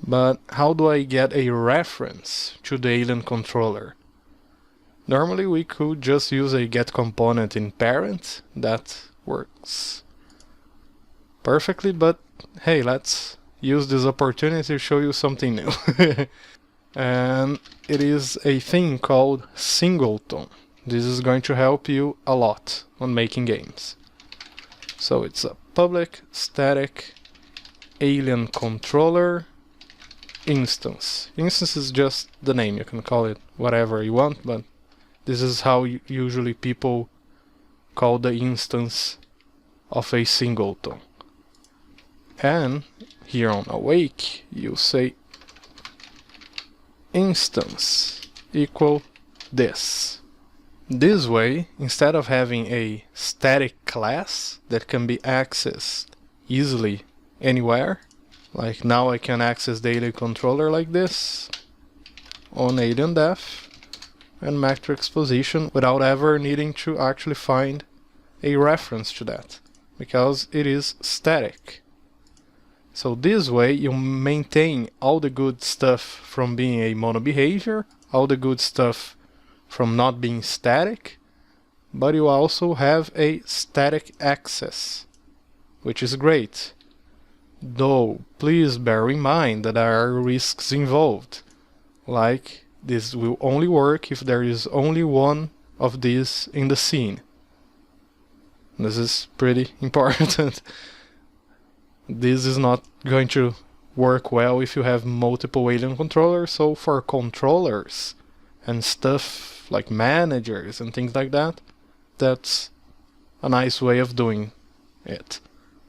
But how do I get a reference to the alien controller? Normally we could just use a get component in parent. That works perfectly, but hey, let's use this opportunity to show you something new. And it is a thing called Singleton. This is going to help you a lot on making games. So it's a public static alien controller instance. Instance is just the name, you can call it whatever you want, but this is how usually people call the instance of a singleton. And here on awake, you say instance equal this. This way, instead of having a static class that can be accessed easily anywhere, like now I can access the alien controller like this on alien def and matrix position without ever needing to actually find a reference to that, because it is static. So this way you maintain all the good stuff from being a mono behavior, all the good stuff from not being static, but you also have a static access, which is great. Though, please bear in mind that there are risks involved, like this will only work if there is only one of these in the scene. This is pretty important. This is not going to work well if you have multiple alien controllers, so for controllers and stuff like managers and things like that, that's a nice way of doing it.